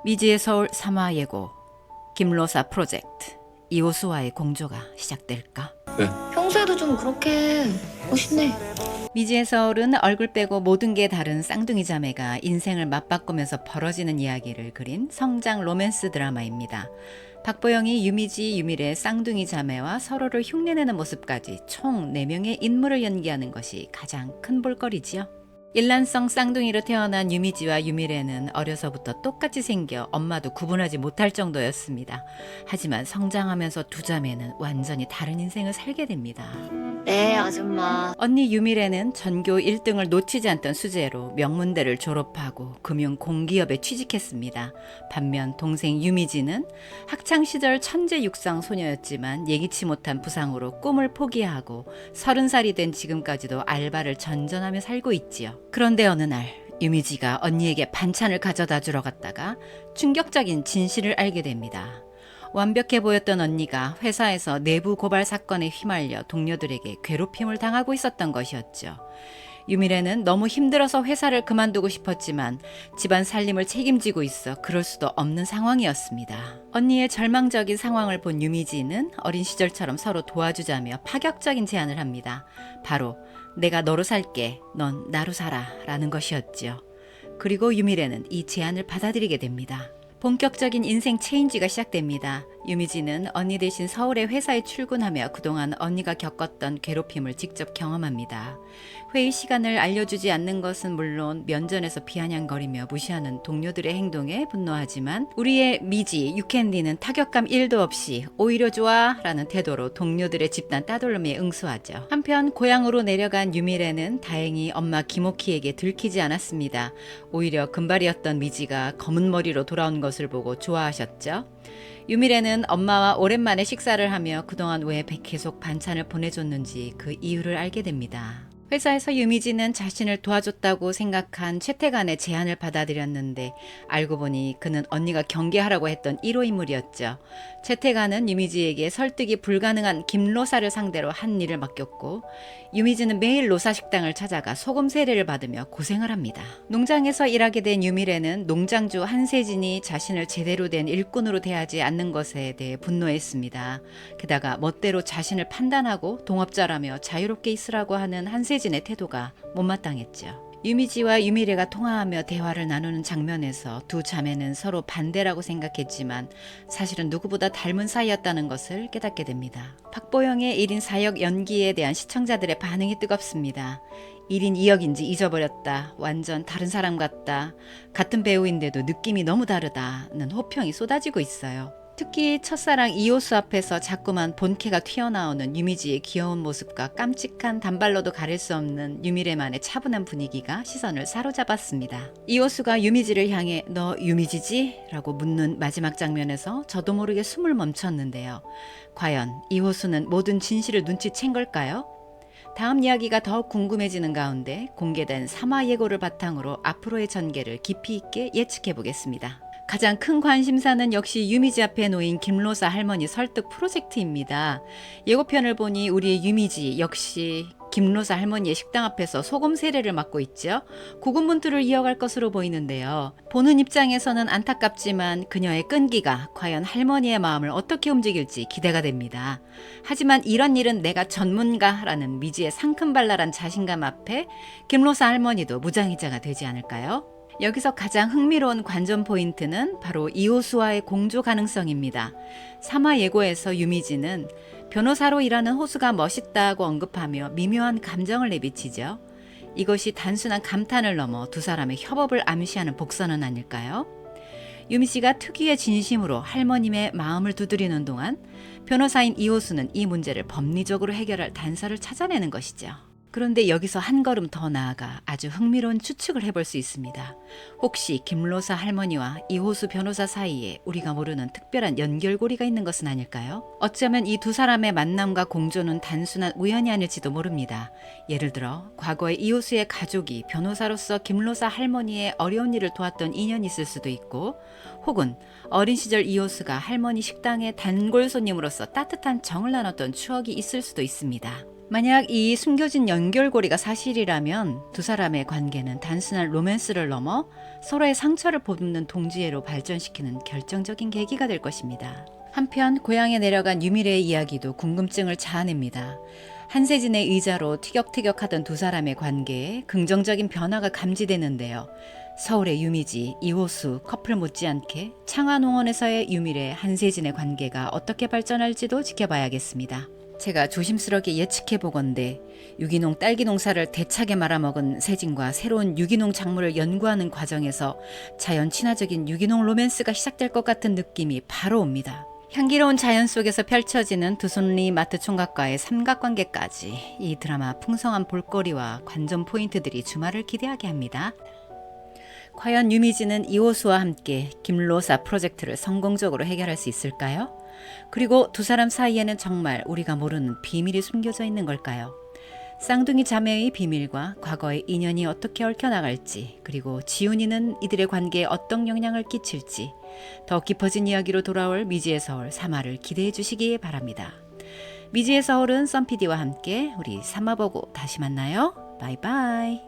미지의 서울 삼화예고 김로사 프로젝트 이호수와의 공조가 시작될까? 왜? 평소에도 좀 그렇게 멋있네. 미지의 서울은 얼굴 빼고 모든 게 다른 쌍둥이 자매가 인생을 맞바꾸면서 벌어지는 이야기를 그린 성장 로맨스 드라마입니다. 박보영이 유미지, 유미래 쌍둥이 자매와 서로를 흉내내는 모습까지 총 4명의 인물을 연기하는 것이 가장 큰 볼거리지요. 일란성 쌍둥이로 태어난 유미지와 유미래는 어려서부터 똑같이 생겨 엄마도 구분하지 못할 정도였습니다. 하지만 성장하면서 두 자매는 완전히 다른 인생을 살게 됩니다. 네, 아줌마. 언니 유미래는 전교 1등을 놓치지 않던 수재로 명문대를 졸업하고 금융 공기업에 취직했습니다. 반면 동생 유미지는 학창시절 천재 육상 소녀였지만 예기치 못한 부상으로 꿈을 포기하고 30살이 된 지금까지도 알바를 전전하며 살고 있지요. 그런데 어느 날 유미지가 언니에게 반찬을 가져다 주러 갔다가 충격적인 진실을 알게 됩니다. 완벽해 보였던 언니가 회사에서 내부 고발 사건에 휘말려 동료들에게 괴롭힘을 당하고 있었던 것이었죠. 유미래는 너무 힘들어서 회사를 그만두고 싶었지만 집안 살림을 책임지고 있어 그럴 수도 없는 상황이었습니다. 언니의 절망적인 상황을 본 유미지는 어린 시절처럼 서로 도와주자며 파격적인 제안을 합니다. 바로 내가 너로 살게, 넌 나로 살아 라는 것이었죠. 그리고 유미래는 이 제안을 받아들이게 됩니다. 본격적인 인생 체인지가 시작됩니다. 유미지는 언니 대신 서울에 회사에 출근하며 그동안 언니가 겪었던 괴롭힘을 직접 경험합니다. 회의 시간을 알려주지 않는 것은 물론 면전에서 비아냥거리며 무시하는 동료들의 행동에 분노하지만 우리의 미지 유캔디는 타격감 1도 없이 오히려 좋아 라는 태도로 동료들의 집단 따돌림에 응수하죠. 한편 고향으로 내려간 유미래는 다행히 엄마 김옥희에게 들키지 않았습니다. 오히려 금발이었던 미지가 검은 머리로 돌아온 것을 보고 좋아하셨죠. 유미래는 엄마와 오랜만에 식사를 하며 그동안 왜 계속 반찬을 보내줬는지 그 이유를 알게 됩니다. 회사에서 유미지는 자신을 도와줬다고 생각한 최태관의 제안을 받아들였는데 알고 보니 그는 언니가 경계하라고 했던 1호 인물이었죠. 최태관은 유미지에게 설득이 불가능한 김로사를 상대로 한 일을 맡겼고 유미지는 매일 로사 식당을 찾아가 소금 세례를 받으며 고생을 합니다. 농장에서 일하게 된 유미래는 농장주 한세진이 자신을 제대로 된 일꾼으로 대하지 않는 것에 대해 분노했습니다. 게다가 멋대로 자신을 판단하고 동업자라며 자유롭게 있으라고 하는 한세진의 태도가 못마땅했죠. 유미지와 유미래가 통화하며 대화를 나누는 장면에서 두 자매는 서로 반대라고 생각했지만 사실은 누구보다 닮은 사이였다는 것을 깨닫게 됩니다. 박보영의 1인 4역 연기에 대한 시청자들의 반응이 뜨겁습니다. 1인 2역인지 잊어버렸다. 완전 다른 사람 같다. 같은 배우인데도 느낌이 너무 다르다는 호평이 쏟아지고 있어요. 특히 첫사랑 이호수 앞에서 자꾸만 본캐가 튀어나오는 유미지의 귀여운 모습과 깜찍한 단발로도 가릴 수 없는 유미래만의 차분한 분위기가 시선을 사로잡았습니다. 이호수가 유미지를 향해 너 유미지지? 라고 묻는 마지막 장면에서 저도 모르게 숨을 멈췄는데요. 과연 이호수는 모든 진실을 눈치챈 걸까요? 다음 이야기가 더욱 궁금해지는 가운데 공개된 삼화 예고를 바탕으로 앞으로의 전개를 깊이 있게 예측해 보겠습니다. 가장 큰 관심사는 역시 유미지 앞에 놓인 김로사 할머니 설득 프로젝트입니다. 예고편을 보니 우리의 유미지 역시 김로사 할머니의 식당 앞에서 소금 세례를 맡고 있죠. 고군분투를 이어갈 것으로 보이는데요. 보는 입장에서는 안타깝지만 그녀의 끈기가 과연 할머니의 마음을 어떻게 움직일지 기대가 됩니다. 하지만 이런 일은 내가 전문가라는 미지의 상큼발랄한 자신감 앞에 김로사 할머니도 무장의자가 되지 않을까요? 여기서 가장 흥미로운 관전 포인트는 바로 이호수와의 공조 가능성입니다. 삼화 예고에서 유미지는 변호사로 일하는 호수가 멋있다고 언급하며 미묘한 감정을 내비치죠. 이것이 단순한 감탄을 넘어 두 사람의 협업을 암시하는 복선은 아닐까요? 유미지가 특유의 진심으로 할머님의 마음을 두드리는 동안 변호사인 이호수는 이 문제를 법리적으로 해결할 단서를 찾아내는 것이죠. 그런데 여기서 한 걸음 더 나아가 아주 흥미로운 추측을 해볼 수 있습니다. 혹시 김로사 할머니와 이호수 변호사 사이에 우리가 모르는 특별한 연결고리가 있는 것은 아닐까요? 어쩌면 이 두 사람의 만남과 공조는 단순한 우연이 아닐지도 모릅니다. 예를 들어 과거에 이호수의 가족이 변호사로서 김로사 할머니의 어려운 일을 도왔던 인연이 있을 수도 있고 혹은 어린 시절 이호수가 할머니 식당의 단골 손님으로서 따뜻한 정을 나눴던 추억이 있을 수도 있습니다. 만약 이 숨겨진 연결고리가 사실이라면 두 사람의 관계는 단순한 로맨스를 넘어 서로의 상처를 보듬는 동지애로 발전시키는 결정적인 계기가 될 것입니다. 한편 고향에 내려간 유미래의 이야기도 궁금증을 자아냅니다. 한세진의 의자로 티격태격하던 두 사람의 관계에 긍정적인 변화가 감지되는데요. 서울의 유미지, 이호수 커플 못지않게 창안홍원에서의 유미래, 한세진의 관계가 어떻게 발전할지도 지켜봐야겠습니다. 제가 조심스럽게 예측해보건대 유기농 딸기 농사를 대차게 말아먹은 세진과 새로운 유기농 작물을 연구하는 과정에서 자연 친화적인 유기농 로맨스가 시작될 것 같은 느낌이 바로 옵니다. 향기로운 자연 속에서 펼쳐지는 두손리 마트 총각과의 삼각관계까지 이 드라마 풍성한 볼거리와 관전 포인트들이 주말을 기대하게 합니다. 과연 유미지는 이호수와 함께 김로사 프로젝트를 성공적으로 해결할 수 있을까요? 그리고 두 사람 사이에는 정말 우리가 모르는 비밀이 숨겨져 있는 걸까요? 쌍둥이 자매의 비밀과 과거의 인연이 어떻게 얽혀나갈지, 그리고 지훈이는 이들의 관계에 어떤 영향을 끼칠지 더 깊어진 이야기로 돌아올 미지의 서울 3화를 기대해 주시기 바랍니다. 미지의 서울은 썬PD와 함께 우리 3화 보고 다시 만나요. 바이바이.